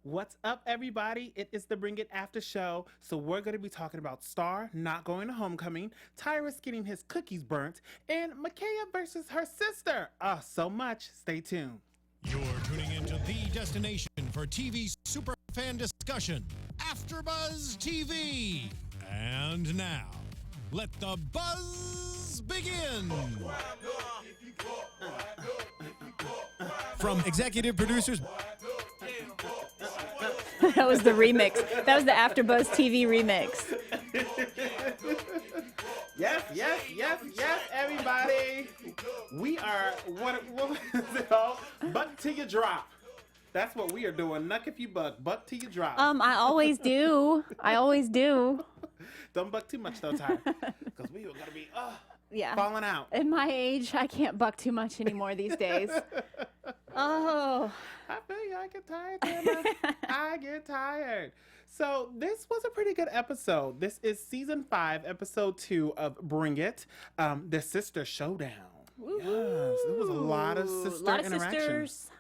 What's up, everybody? It is the Bring It After show. So, we're going to be talking about Star not going to homecoming, Tyrus getting his cookies burnt, and Micaiah versus her sister. So much. Stay tuned. You're tuning into the destination for TV superfan discussion, AFTERBUZZ TV. And now, let the buzz begin. From executive producers. That was the remix. That was the AFTERBUZZ TV remix. Yes, everybody. We are, what is it called? Buck till you drop. That's what we are doing. Nuck if you buck till you drop. I always do. Don't buck too much though, Ty, because we are gonna be Yeah. falling out. At my age, I can't buck too much anymore these days. Oh. I feel you. I get tired, Tamra. I get tired. So this was a pretty good episode. This is season 5, episode 2 of Bring It, the Sister Showdown. Woo-hoo. Yes, there was a lot of sister interactions. Sisters.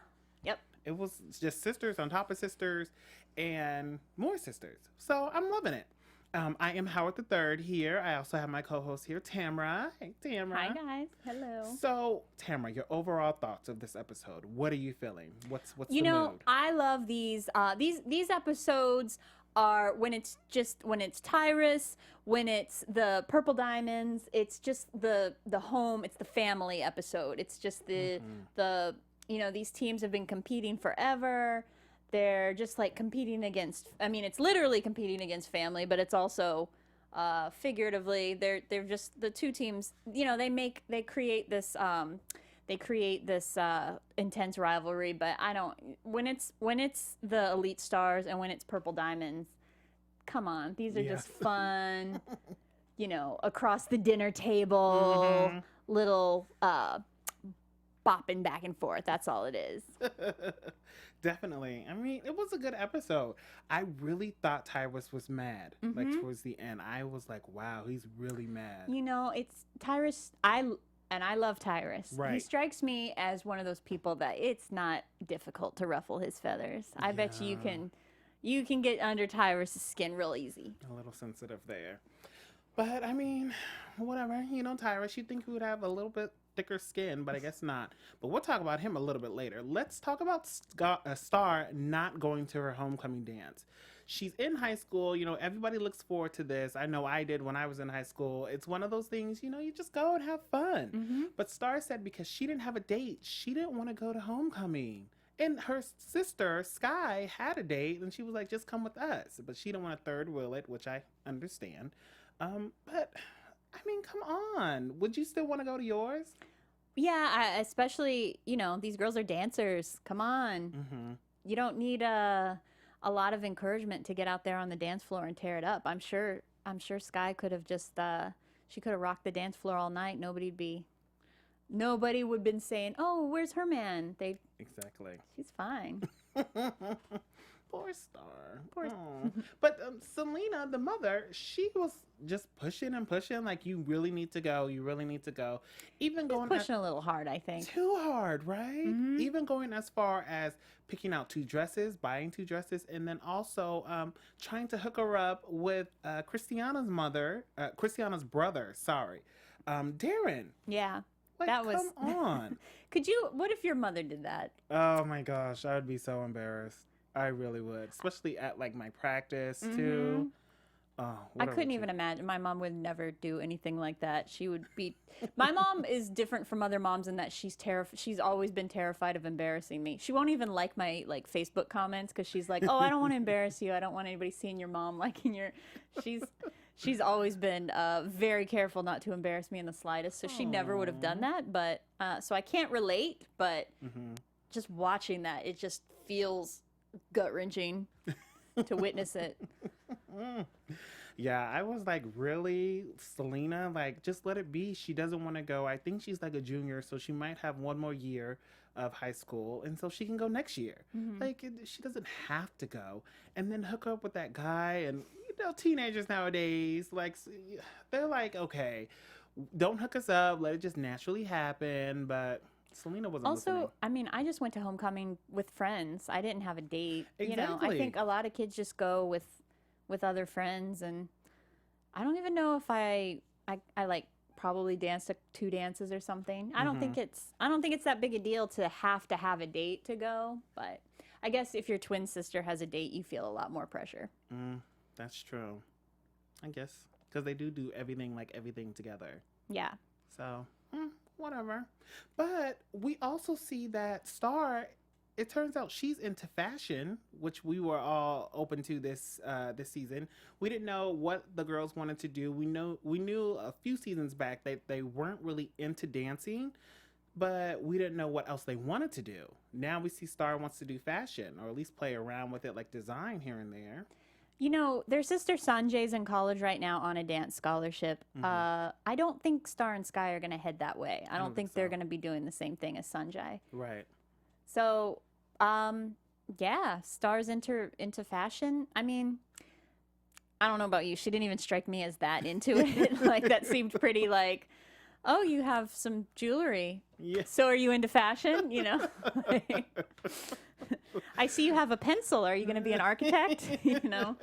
Yep. It was just sisters on top of sisters and more sisters. So I'm loving it. I am Howard the Third here. I also have my co-host here, Tamra. Hey, Tamra. Hi, guys. Hello. So, Tamra, your overall thoughts of this episode. What are you feeling? What's the mood? I love these episodes are when it's Tyrus, when it's the purple diamonds, it's just the home, it's the family episode. It's just the these teams have been competing forever. They're just like competing against, it's literally competing against family, but it's also figuratively, they're just the two teams, they create this intense rivalry, but when it's the Elite Stars and when it's Purple Diamonds, come on, these are just fun, across the dinner table, little bopping back and forth. That's all it is. Definitely. It was a good episode. I really thought Tyrus was mad, like towards the end. I was like, wow, he's really mad. It's Tyrus. I love Tyrus. Right. He strikes me as one of those people that it's not difficult to ruffle his feathers. I bet you can get under Tyrus's skin real easy. A little sensitive there. But, whatever. Tyrus, you'd think he would have a little bit thicker skin, but I guess not. But we'll talk about him a little bit later. Let's talk about Star not going to her homecoming dance. She's in high school. Everybody looks forward to this. I know I did when I was in high school. It's one of those things, you just go and have fun. But Star said because she didn't have a date, she didn't want to go to homecoming. And her sister, Sky, had a date, and she was like, just come with us. But she didn't want to third wheel it, which I understand. But, come on. Would you still want to go to yours? Yeah, especially, these girls are dancers. Come on. You don't need a lot of encouragement to get out there on the dance floor and tear it up. I'm sure Sky could have just, she could have rocked the dance floor all night. Nobody would have been saying, oh, where's her man? Exactly. She's fine. Poor Star. But Selena, the mother, she was just pushing and pushing. Like, you really need to go. You really need to go. Even She's pushing a little hard, I think. Too hard, right? Even going as far as picking out 2 dresses, buying 2 dresses, and then also trying to hook her up with Christiana's brother. Sorry, Darren. Yeah. Like, come on. What if your mother did that? Oh my gosh, I would be so embarrassed. I really would, especially at like my practice too. Oh, I couldn't even imagine. My mom would never do anything like that. She would be. My mom is different from other moms in that she's She's always been terrified of embarrassing me. She won't even like my Facebook comments because she's like, "Oh, I don't want to embarrass you. I don't want anybody seeing your mom liking your." She's always been very careful not to embarrass me in the slightest. So she never would have done that. But so I can't relate. But just watching that, it just feels gut-wrenching to witness it. Yeah, I was like, really, Selena? Like, just let it be. She doesn't want to go. I think she's like a junior, so she might have one more year of high school, and so she can go next year. Like, she doesn't have to go. And then hook up with that guy, and teenagers nowadays, like, they're like, okay, don't hook us up. Let it just naturally happen. But Selena wasn't Also, listening. I mean, I just went to homecoming with friends. I didn't have a date. You know, I Exactly. think a lot of kids just go with other friends, and I don't even know if I like probably danced 2 dances or something. I don't think it's that big a deal to have a date to go, but I guess if your twin sister has a date, you feel a lot more pressure. That's true. I guess because they do everything together. Yeah. So whatever. But we also see that Star. It turns out she's into fashion, which we were all open to this season. We didn't know what the girls wanted to do. We knew a few seasons back that they weren't really into dancing, but we didn't know what else they wanted to do. Now we see Star wants to do fashion, or at least play around with it, like design here and there. You know, their sister Sanjay's in college right now on a dance scholarship. I don't think Star and Sky are going to head that way. I don't think they're going to be doing the same thing as Sanjay. Right. So, yeah, Star's into fashion. I mean, I don't know about you. She didn't even strike me as that into it. Like, that seemed pretty like, oh, you have some jewelry. Yeah. So are you into fashion? You know? I see you have a pencil. Are you going to be an architect? You know?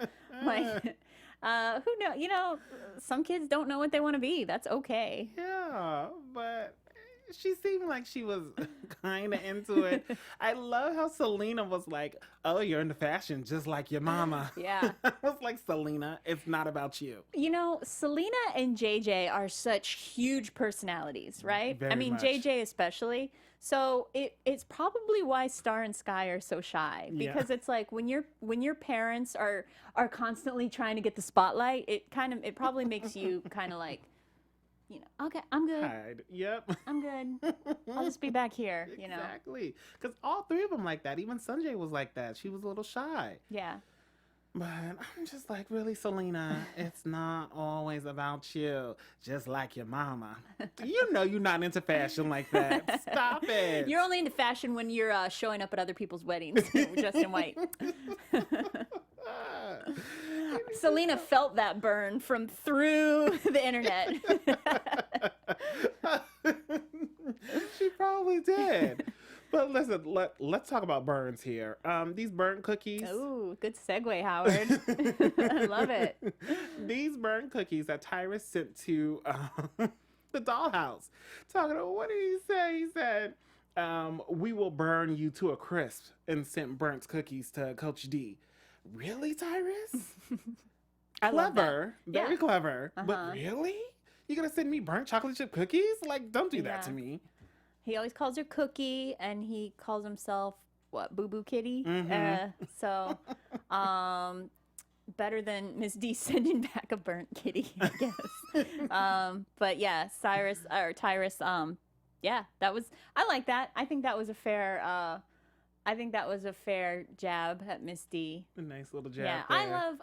Like, who knows? You know, some kids don't know what they want to be. That's okay. Yeah, but she seemed like she was kind of into it. I love how Selena was like, oh, you're into fashion just like your mama. Yeah. I was like, Selena, it's not about you. You know, Selena and JJ are such huge personalities, right? Very I mean, much. JJ especially. So it's probably why Star and Sky are so shy, because it's like when your parents are constantly trying to get the spotlight, it probably makes you kind of like, you know, okay, I'm good. Hide. Yep. I'm good. I'll just be back here, you know. Exactly. Because all 3 of them like that. Even Sanjay was like that. She was a little shy. Yeah. But I'm just like, really, Selena, it's not always about you, just like your mama. You know you're not into fashion like that. Stop it. You're only into fashion when you're showing up at other people's weddings dressed in white. Selena felt that burn from through the internet. She probably did. But listen, let's talk about burns here. These burnt cookies. Ooh, good segue, Howard. I love it. These burnt cookies that Tyrus sent to the dollhouse. Talking about, what did he say? He said, we will burn you to a crisp, and sent burnt cookies to Coach D. Really, Tyrus? I love that. Clever. Very Yeah. clever. But really? You're going to send me burnt chocolate chip cookies? Like, don't do that Yeah. to me. He always calls her Cookie, and he calls himself, what, Boo Boo Kitty? So, better than Miss D sending back a burnt kitty, I guess. But yeah, Tyrus, yeah, I like that. I think that was a fair jab at Miss D. A nice little jab Yeah, there.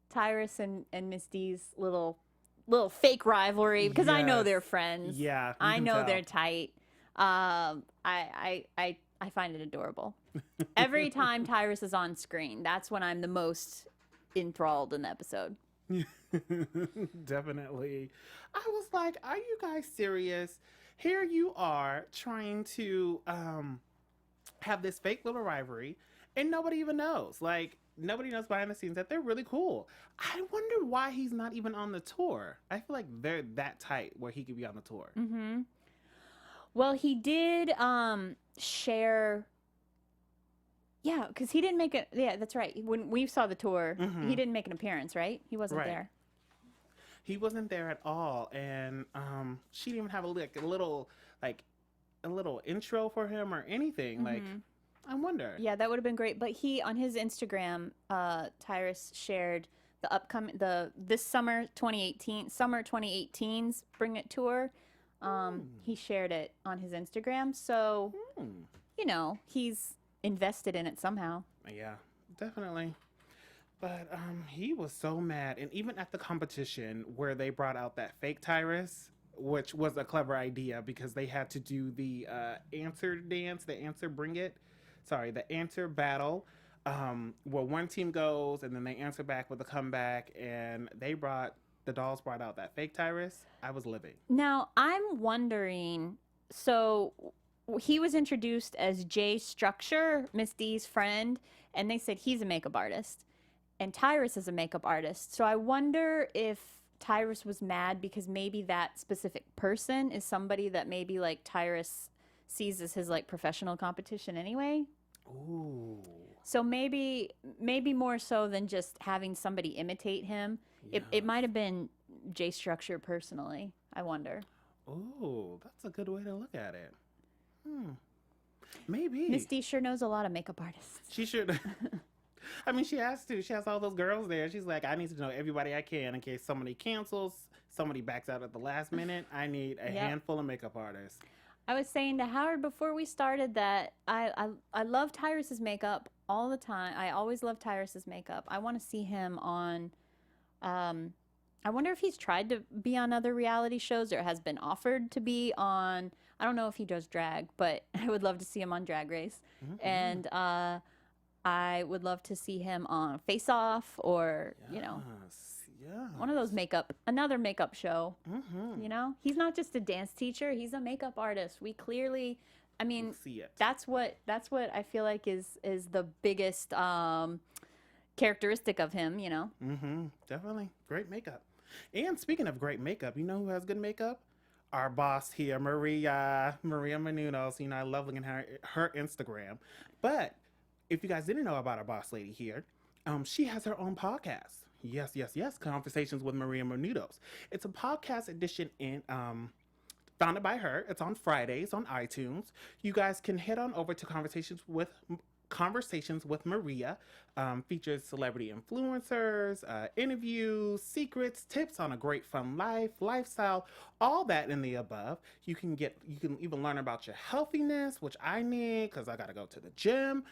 Tyrus and Miss D's little fake rivalry, because I know Yes. they're friends. Yeah, you I can know tell. they're tight. I find it adorable. Every time Tyrus is on screen, that's when I'm the most enthralled in the episode. Definitely. I was like, are you guys serious? Here you are trying to have this fake little rivalry, and nobody even knows. Like, nobody knows behind the scenes that they're really cool. I wonder why he's not even on the tour. I feel like they're that tight where he could be on the tour. Mm-hmm. Well, he did share. Yeah, because he didn't make it. Yeah, that's right. When we saw the tour, he didn't make an appearance, right? He wasn't Right. there. He wasn't there at all, and she didn't even have a little intro for him or anything. Like, I wonder. Yeah, that would have been great. But he, on his Instagram, Tyrus shared the upcoming this summer 2018's Bring It tour. He shared it on his Instagram, so you know he's invested in it somehow. Yeah, definitely. But he was so mad, and even at the competition where they brought out that fake Tyrus, which was a clever idea because they had to do the answer dance, the answer battle, where one team goes and then they answer back with a comeback, and the dolls brought out that fake Tyrus. I was living. Now I'm wondering so he was introduced as Jay Structure, Miss D's friend, and they said he's a makeup artist, and Tyrus is a makeup artist. So I wonder if Tyrus was mad because maybe that specific person is somebody that maybe like Tyrus sees as his like professional competition anyway. Ooh. So maybe more so than just having somebody imitate him. It might have been Jay Structure personally. I wonder. Ooh, that's a good way to look at it. Maybe. Miss D sure knows a lot of makeup artists. She should. I mean, she has to. She has all those girls there. She's like, I need to know everybody I can in case somebody cancels, somebody backs out at the last minute. I need a handful of makeup artists. I was saying to Howard before we started that I love Tyrus's makeup all the time. I always love Tyrus's makeup. I want to see him on. I wonder if he's tried to be on other reality shows or has been offered to be on. I don't know if he does drag, but I would love to see him on Drag Race. And I would love to see him on Face Off or, you know, one of those another makeup show. You know, he's not just a dance teacher. He's a makeup artist. We clearly, I mean, see it. that's what I feel like is the biggest characteristic of him, you know? Definitely. Great makeup. And speaking of great makeup, you know who has good makeup? Our boss here, Maria Menounos. You know, I love looking at her Instagram. But if you guys didn't know about our boss lady here, she has her own podcast. Yes. Conversations with Maria Menounos. It's a podcast edition founded by her. It's on Fridays on iTunes. You guys can head on over to Conversations with Maria. Features celebrity influencers, interviews, secrets, tips on a great fun lifestyle, all that and the above. You can even learn about your healthiness, which I need because I got to go to the gym,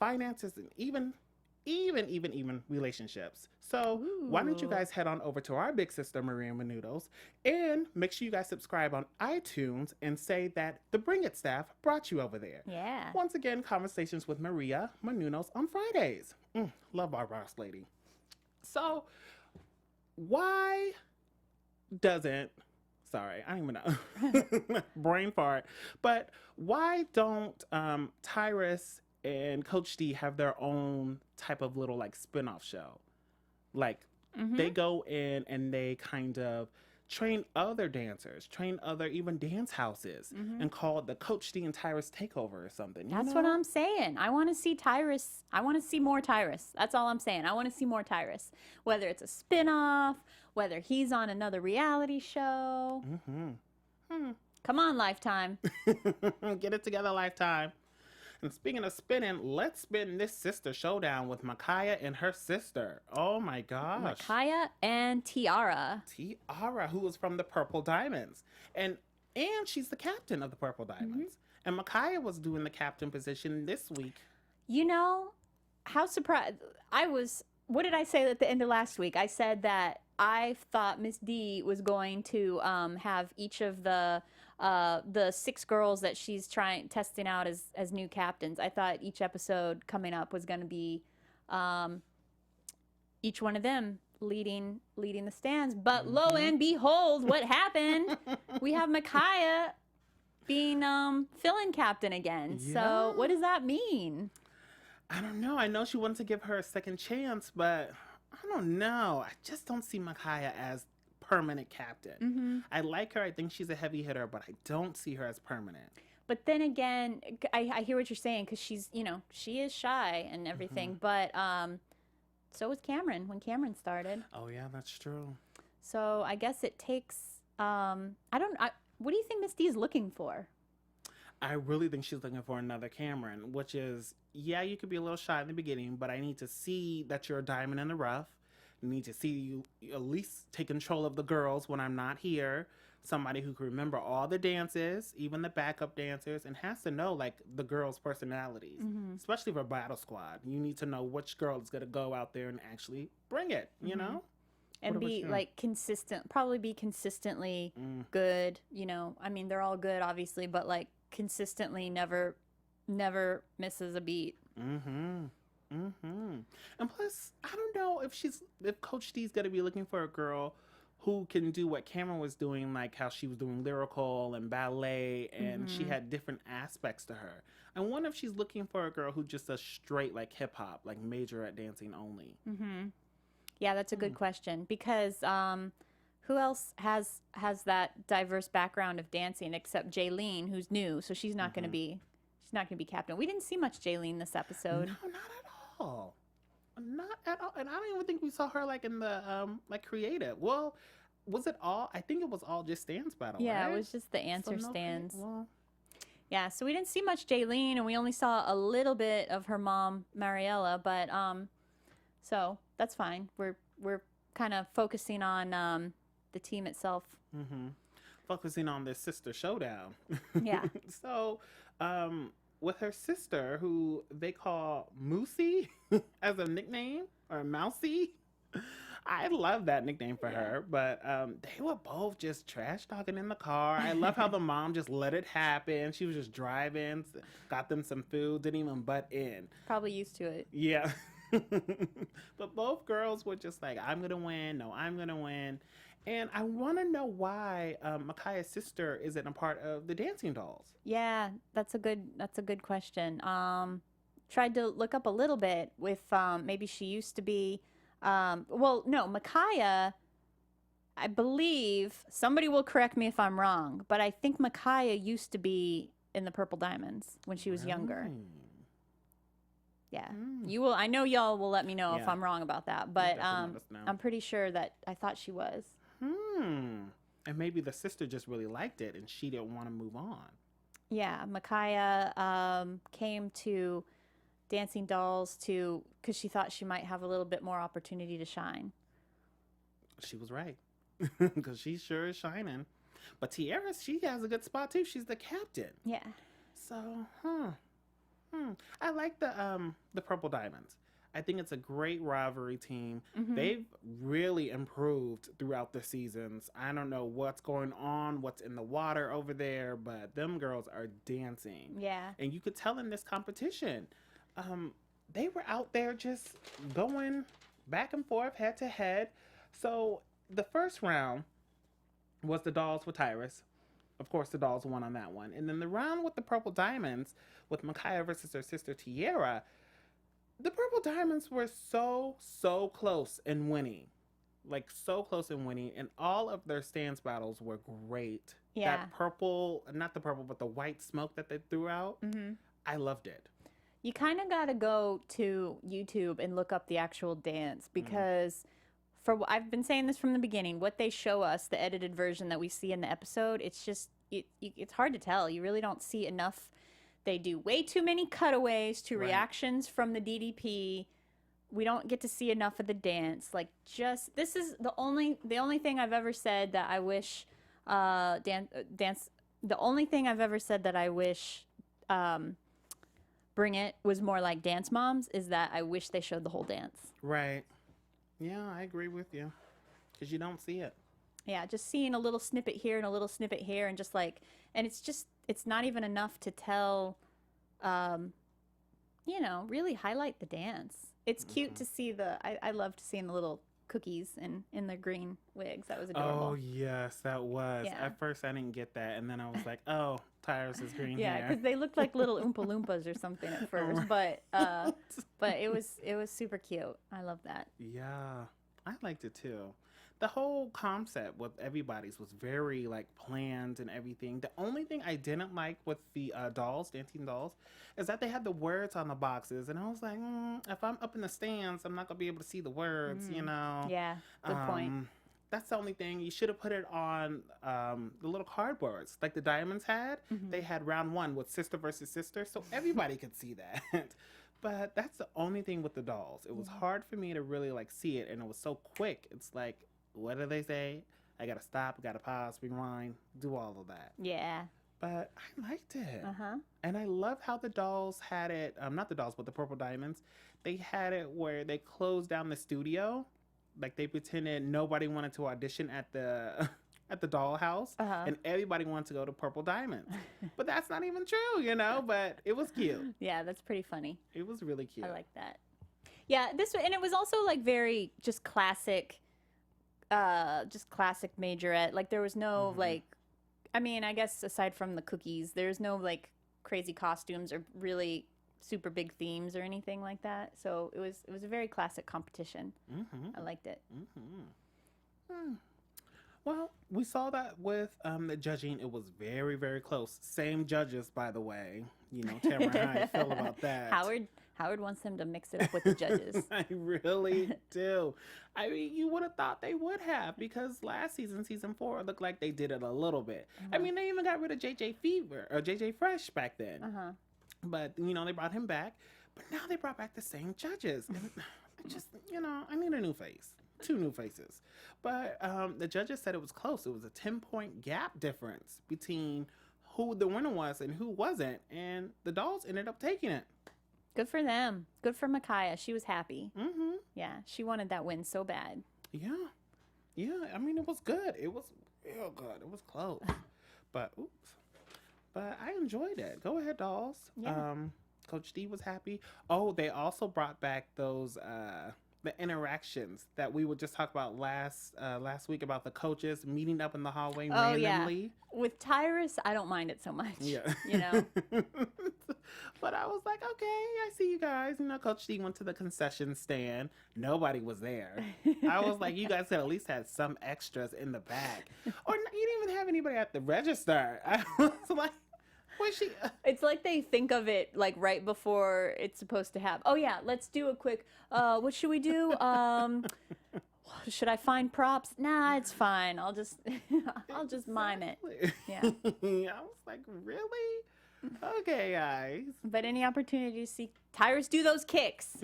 finances, and even relationships. So why don't you guys head on over to our big sister, Maria Menounos, and make sure you guys subscribe on iTunes and say that the Bring It staff brought you over there. Yeah. Once again, Conversations with Maria Menounos on Fridays. Love our boss lady. So why doesn't, sorry, I don't even know, brain fart, but why don't Tyrus and Coach D have their own type of little like spin-off show? Like they go in and they kind of train other dancers, train other even dance houses, and call it the Coach D and Tyrus Takeover or something. That's what I'm saying. I want to see Tyrus. I want to see more Tyrus. That's all I'm saying. I want to see more Tyrus. Whether it's a spin-off, whether he's on another reality show. Come on, Lifetime. Get it together, Lifetime. And speaking of spinning, let's spin this Sister Showdown with Micaiah and her sister. Oh my gosh. Micaiah and Tiara. Tiara, who is from the Purple Diamonds. And she's the captain of the Purple Diamonds. And Micaiah was doing the captain position this week. You know, how surprised I was. What did I say at the end of last week? I said that I thought Miss D was going to have each of the 6 girls that she's testing out as new captains. I thought each episode coming up was going to be each one of them leading the stands. But lo and behold, what happened? We have Micaiah being fill-in captain again. Yeah. So what does that mean? I don't know. I know she wanted to give her a second chance, but I don't know. I just don't see Micaiah as permanent captain. I like her. I think she's a heavy hitter, but I don't see her as permanent. But then again, I hear what you're saying because she's, you know, she is shy and everything. But so was Cameron when Cameron started. Oh yeah, that's true. So I guess it takes. What do you think Miss D is looking for? I really think she's looking for another Cameron, which is, yeah, you could be a little shy in the beginning, but I need to see that you're a diamond in the rough. I need to see you at least take control of the girls when I'm not here. Somebody who can remember all the dances, even the backup dancers, and has to know, like, the girls' personalities, especially for Battle Squad. You need to know which girl is going to go out there and actually bring it, you know? And be, like, consistent, probably be consistently good, you know? I mean, they're all good, obviously, but, like, consistently never misses a beat. And plus, I don't know if Coach D's gonna be looking for a girl who can do what Cameron was doing, like how she was doing lyrical and ballet, and she had different aspects to her. I wonder if she's looking for a girl who just does straight like hip hop, like major at dancing only. Yeah, that's a good question, because who else has that diverse background of dancing except Jaylene, who's new, so she's not going to be captain. We didn't see much Jaylene this episode. No, not at all. Not at all. And I don't even think we saw her like in the like creative. Well, was it all? I think it was all just dance battle. Yeah, right? it was just the answer So no, stands. well, Yeah, so we didn't see much Jaylene, and we only saw a little bit of her mom, Mariella, but so that's fine. We're kind of focusing on the team itself. focusing on this Sister Showdown. Yeah. So, with her sister, who they call Moosey as a nickname, or Mousy. I love that nickname for her, but they were both just trash talking in the car. I love how the mom just let it happen. She was just driving, got them some food, didn't even butt in. Probably used to it. Yeah. But both girls were just like, I'm going to win. No, I'm going to win. And I want to know why Micaiah's sister isn't a part of the Dancing Dolls. Yeah, that's a good question. Tried to look up a little bit with maybe she used to be. Well, no, Micaiah, I believe, somebody will correct me if I'm wrong, but I think Micaiah used to be in the Purple Diamonds when she was younger. Yeah. You will. I know y'all will let me know if I'm wrong about that, but definitely let us know. I'm pretty sure that I thought she was. And maybe the sister just really liked it and she didn't want to move on. Yeah, Micaiah came to Dancing Dolls because she thought she might have a little bit more opportunity to shine. She was right, because she sure is shining. But Tyrus, she has a good spot too. She's the captain. Yeah. So, I like the Purple Diamonds. I think it's a great rivalry team. They've really improved throughout the seasons. I don't know what's going on, what's in the water over there, but them girls are dancing. Yeah. And you could tell in this competition, they were out there just going back and forth, head to head. So the first round was the Dolls with Tyrus. Of course, the Dolls won on that one. And then the round with the Purple Diamonds, with Micaiah versus her sister Tiara, the Purple Diamonds were so close in winning. Like, so close in winning. And all of their stance battles were great. Yeah. That purple, not the purple, but the white smoke that they threw out, I loved it. You kind of got to go to YouTube and look up the actual dance, because I've been saying this from the beginning, what they show us, the edited version that we see in the episode, it's just, it's hard to tell. You really don't see enough. They do way too many cutaways to reactions from the DDP. We don't get to see enough of the dance. Like, just, this is the only thing I've ever said that I wish the only thing I've ever said that I wish Bring It was more like Dance Moms, is that I wish they showed the whole dance. Right. Yeah, I agree with you. Because you don't see it. Yeah, just seeing a little snippet here and a little snippet here, and just like, and it's not even enough to tell, really highlight the dance. It's cute to see I loved seeing the little cookies in their green wigs. That was adorable. Oh, yes, that was. Yeah. At first, I didn't get that. And then I was like, oh, Tyrus's green Yeah, hair. because they looked like little Oompa Loompas or something at first, but it was super cute. I love that. Yeah, I liked it too. The whole concept with everybody's was very like planned and everything. The only thing I didn't like with the dolls, Dancing Dolls, is that they had the words on the boxes, and I was like, if I'm up in the stands, I'm not gonna be able to see the words, you know. Yeah, good point. That's the only thing. You should have put it on the little cardboards like the Diamonds had. They had round one with sister versus sister, so everybody could see that. But that's the only thing with the dolls. It was hard for me to really like see it, and it was so quick. It's like, what do they say? I gotta stop, I gotta pause, rewind, do all of that. Yeah. But I liked it. Uh-huh. And I love how the dolls had it, not the dolls, but the Purple Diamonds. They had it where they closed down the studio. Like, they pretended nobody wanted to audition at the at the dollhouse, and everybody wanted to go to Purple Diamonds. But that's not even true, you know? But it was cute. Yeah, that's pretty funny. It was really cute. I like that. Yeah, and it was also like very just classic just classic majorette. Like there was no like, I mean, I guess aside from the cookies, there's no like crazy costumes or really super big themes or anything like that. So it was a very classic competition. I liked it. Well, we saw that with the judging. It was very, very close. Same judges, by the way. You know, Tamra, how you feel about that? Howard wants them to mix it up with the judges. I really do. I mean, you would have thought they would have, because last season, season 4, it looked like they did it a little bit. I mean, they even got rid of JJ Fresh back then. But, you know, they brought him back. But now they brought back the same judges. And I just, you know, I need a new face. 2 new faces. But the judges said it was close. It was a 10-point gap difference between who the winner was and who wasn't. And the dolls ended up taking it. Good for them. Good for Micaiah. She was happy. Yeah, she wanted that win so bad. Yeah. I mean, it was good. It was real good. It was close. But I enjoyed it. Go ahead, dolls. Yeah. Coach D was happy. Oh, they also brought back those the interactions that we would just talk about last week about the coaches meeting up in the hallway randomly. Yeah. With Tyrus, I don't mind it so much. Yeah. You know. But I was like, okay, I see you guys. You know, Coach D went to the concession stand. Nobody was there. I was like, you guys could at least have some extras in the back. Or you didn't even have anybody at the register. I was like, was she? It's like they think of it like right before it's supposed to happen. Oh yeah, let's do a quick. What should we do? Should I find props? Nah, it's fine. I'll just mime it. Yeah. I was like, really? Okay, guys. But any opportunity to see Tyrus do those kicks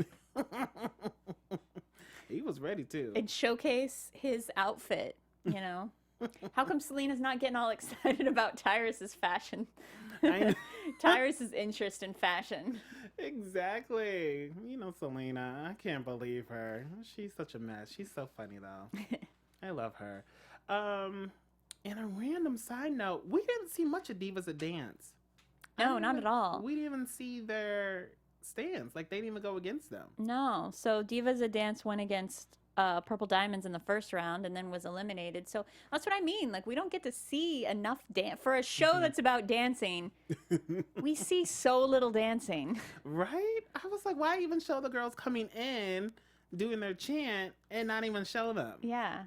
He was ready too. and showcase his outfit, you know. How come Selena's not getting all excited about Tyrus's fashion? Tyrus's interest in fashion. Exactly. You know, Selena, I can't believe her. She's such a mess. She's so funny though. I love her. And a random side note, we didn't see much of Divas of Dance. No, not at all. We didn't even see their stands. Like, they didn't even go against them. No. So Divas of Dance went against Purple Diamonds in the first round and then was eliminated. So that's what I mean. Like, we don't get to see enough dance. For a show that's about dancing, we see so little dancing. Right? I was like, why even show the girls coming in, doing their chant, and not even show them? Yeah.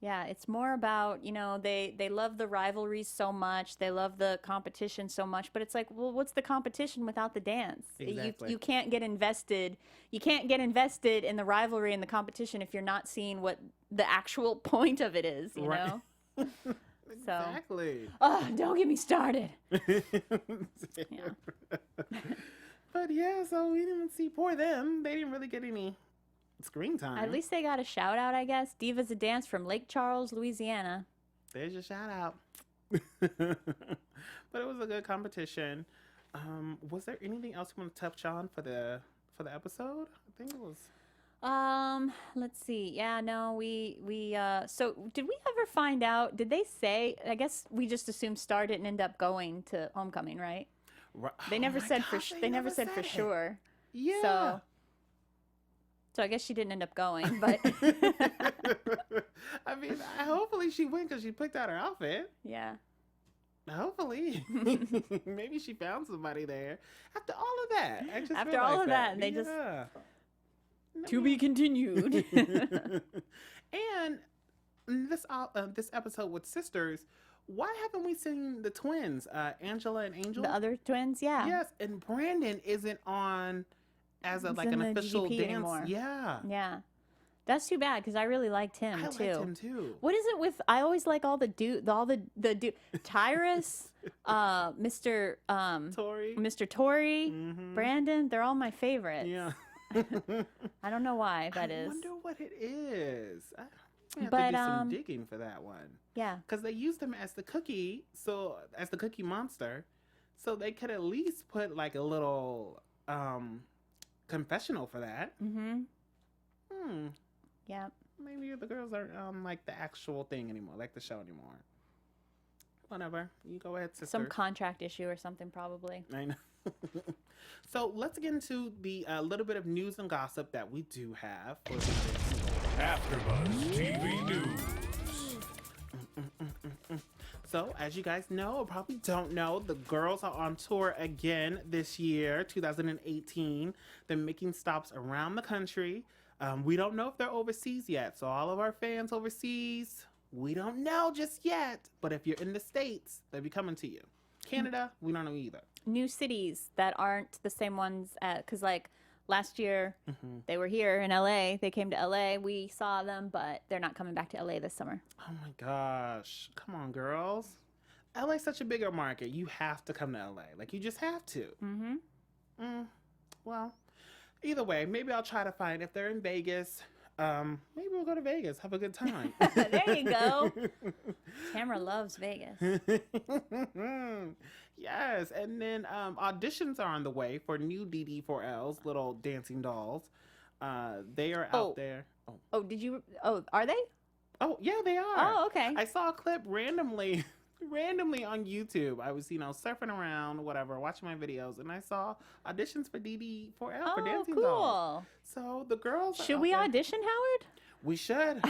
Yeah, it's more about, you know, they love the rivalries so much. They love the competition so much. But it's like, well, what's the competition without the dance? Exactly. You can't get invested. You can't get invested in the rivalry and the competition if you're not seeing what the actual point of it is, you know? Exactly. Oh, don't get me started. Yeah. But yeah, so we didn't see poor them. They didn't really get any screen time. At least they got a shout out, I guess. Divas of Dance from Lake Charles, Louisiana. There's your shout out. But it was a good competition. Was there anything else you want to touch on for the episode? I think it was. Let's see. Yeah, no, so did we ever find out, did they say, I guess we just assumed Star didn't end up going to Homecoming, right? They never said they never said for it. sure. Yeah. So I guess she didn't end up going, but I mean, hopefully she went because she picked out her outfit. yeah. Hopefully. Maybe she found somebody there. After all of that. I just After all of that, they just to be continued. And this episode with sisters, why haven't we seen the twins, Angela and Angel? The other twins, yeah. Yes, and Brandon isn't on as He's an in the official GP dance. anymore. Yeah. Yeah. That's too bad because I really liked him I too. liked him too. What is it with? I always like all the Tyrus, Mr. Tori. Mr. Tory, Mhm. Brandon. They're all my favorites. Yeah. I don't know why that is. I wonder what it is. I have But, to do some digging for that one. Yeah. Because they used him as the cookie, as the cookie monster, so they could at least put like a little confessional for that. Mm-hmm. Yeah. Maybe the girls aren't like the actual thing anymore, like the show anymore. Whatever. You go ahead, sister. Some contract issue or something probably. I know. So let's get into the little bit of news and gossip that we do have for AfterBuzz TV News. So, as you guys know, or probably don't know, the girls are on tour again this year, 2018. They're making stops around the country. We don't know if they're overseas yet. So, all of our fans overseas, we don't know just yet. But if you're in the States, they'll be coming to you. Canada, we don't know either. New cities that aren't the same ones, because like last year they were here in LA. They came to LA. We saw them, but they're not coming back to LA this summer. Oh my gosh. Come on, girls. LA's such a bigger market. You have to come to LA. Like, you just have to. Well, either way, maybe I'll try to find, if they're in Vegas, maybe we'll go to Vegas. Have a good time. There you go. Tamra loves Vegas. Yes. And then auditions are on the way for new DD4Ls, little dancing dolls. They are out there. Oh, did you? Oh, are they? Oh, yeah, they are. Oh, okay. I saw a clip randomly on YouTube. I was, surfing around, whatever, watching my videos, and I saw auditions for DD4L for dancing dolls. So the girls. Should we audition, Howard? We should.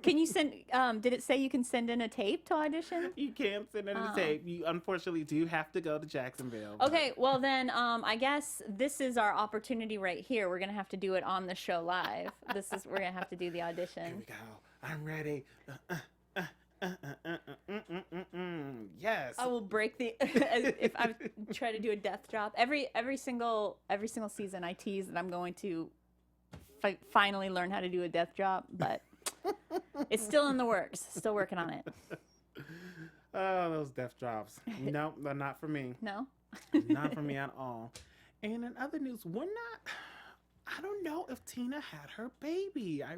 Can you send? Did it say you can send in a tape to audition? You can't send in a tape. You unfortunately do have to go to Jacksonville. Okay, well then, I guess this is our opportunity right here. We're gonna have to do it on the show live. We're gonna have to do the audition. Here we go. I'm ready. Yes. I will break the if I try to do a death drop. Every single season, I tease that I'm going to finally learn how to do a death drop, but it's still in the works. Still working on it. Oh, those death drops. Nope, they're not for me. No? Not for me at all. And in other news, I don't know if Tina had her baby. I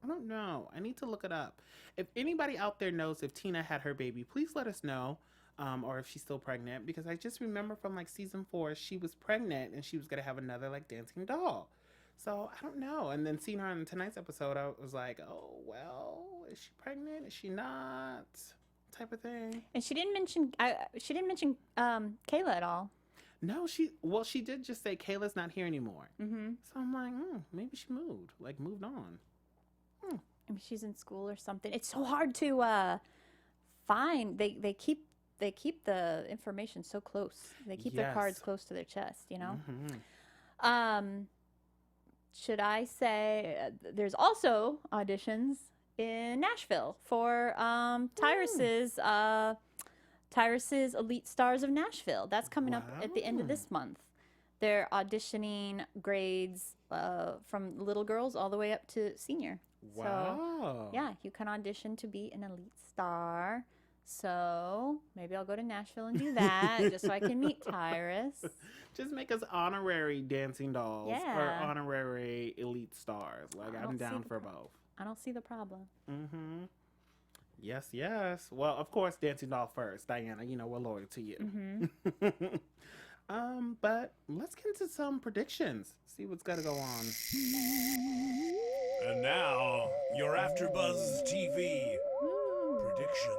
don't know. I need to look it up. If anybody out there knows if Tina had her baby, please let us know. Or if she's still pregnant, because I just remember from like season 4, she was pregnant and she was going to have another like dancing doll. So I don't know. And then seeing her on tonight's episode, I was like, oh, well, is she pregnant? Is she not? Type of thing. And she didn't mention Kayla at all. No, she did just say Kayla's not here anymore. So I'm like, maybe she moved on. Maybe she's in school or something. It's so hard to find. They keep the information so close. They keep their cards close to their chest, Should I say there's also auditions in Nashville for Tyrus's Elite Stars of Nashville. That's coming up at the end of this month. They're auditioning grades from little girls all the way up to senior. Wow. So, yeah, you can audition to be an Elite Star. So maybe I'll go to Nashville and do that just so I can meet Tyrus. Just make us honorary dancing dolls Yeah. or honorary Elite Stars. Like, I'm down for both. I don't see the problem. Yes, yes. Well, of course, dancing doll first. Diana, we're loyal to you. But let's get into some predictions. See what's got to go on. And now, your AfterBuzz TV predictions.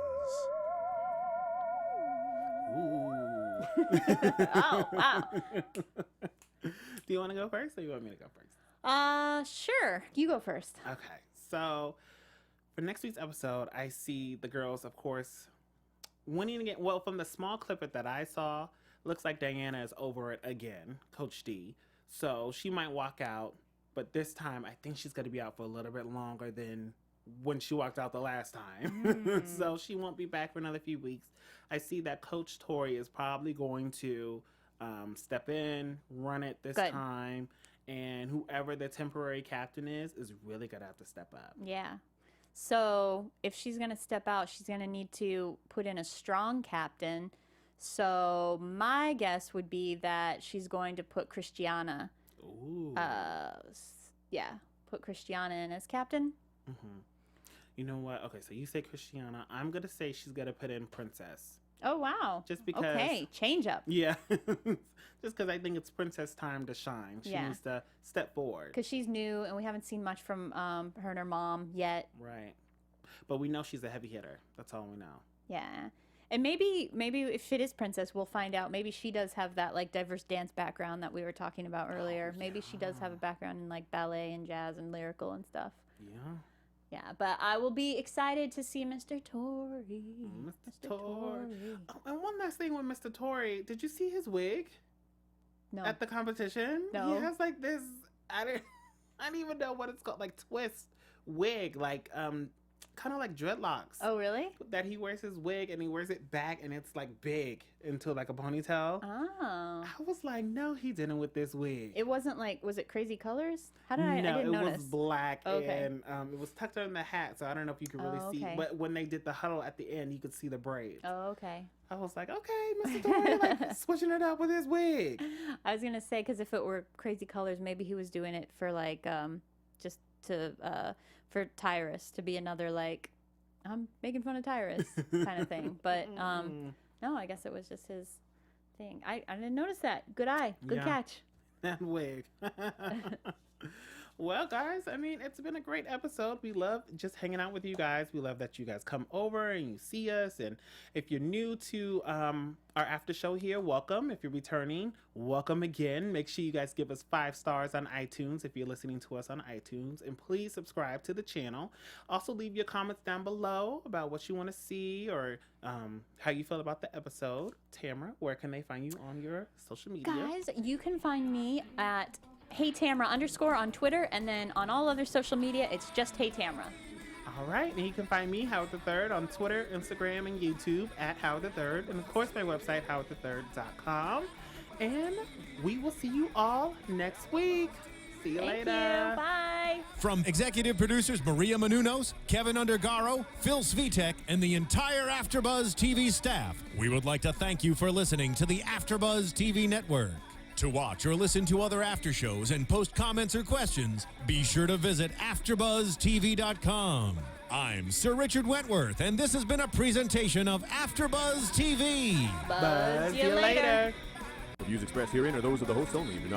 Ooh. Oh, wow. Do you want to go first or you want me to go first? Sure. You go first. Okay. So for next week's episode, I see the girls, of course, winning again. Well, from the small clip that I saw, looks like Diana is over it again, Coach D. So she might walk out, but this time I think she's going to be out for a little bit longer than when she walked out the last time. So she won't be back for another few weeks. I see that Coach Tori is probably going to step in, run it this time, and whoever the temporary captain is really going to have to step up. Yeah. So if she's going to step out, she's going to need to put in a strong captain. So my guess would be that she's going to put Christiana. Ooh. Put Christiana in as captain. You know what? Okay, so you say Christiana. I'm going to say she's going to put in Princess. Oh, wow. Just because. Okay, change up. Yeah. Just because I think it's Princess time to shine. She needs to step forward. Because she's new and we haven't seen much from her and her mom yet. Right. But we know she's a heavy hitter. That's all we know. Yeah. And maybe if it is Princess, we'll find out. Maybe she does have that like diverse dance background that we were talking about earlier. Maybe she does have a background in like ballet and jazz and lyrical and stuff. Yeah. Yeah, but I will be excited to see Mr. Tory. Mr. Tory. Oh, and one last thing with Mr. Tory. Did you see his wig? No. At the competition? No. He has like this, I don't even know what it's called, like twist wig, like kind of like dreadlocks. Oh, really? That he wears his wig and he wears it back and it's like big into like a ponytail. Oh. I was like, no, he didn't with this wig. It wasn't like, was it crazy colors? How did I No, didn't it notice. was black Okay. and it was tucked under the hat, so I don't know if you could really Oh, see. okay. But when they did the huddle at the end, you could see the braids. Oh, okay. I was like, okay, Mr. Tory, like switching it up with his wig. I was gonna say, because if it were crazy colors, maybe he was doing it for like just to for Tyrus to be another like I'm making fun of Tyrus kind of thing. But no, I guess it was just his thing. I didn't notice that. Good eye. Good catch. That wig. Well, guys, I mean, it's been a great episode. We love just hanging out with you guys. We love that you guys come over and you see us. And if you're new to our after show here, welcome. If you're returning, welcome again. Make sure you guys give us 5 stars on iTunes if you're listening to us on iTunes. And please subscribe to the channel. Also, leave your comments down below about what you want to see or how you feel about the episode. Tamra, where can they find you on your social media? Guys, you can find me at Hey Tamra _ on Twitter, and then on all other social media, it's just Hey Tamra. All right, and you can find me, Howard III, on Twitter, Instagram, and YouTube at Howard III, and of course my website, howardthird.com. And we will see you all next week. See you later. Thank you. Bye. From executive producers Maria Menounos, Kevin Undergaro, Phil Svitek, and the entire AfterBuzz TV staff, we would like to thank you for listening to the AfterBuzz TV network. To watch or listen to other after shows and post comments or questions, be sure to visit AfterBuzzTV.com. I'm Sir Richard Wentworth, and this has been a presentation of AfterBuzz TV. Buzz you later. The views expressed herein are those of the host only and do not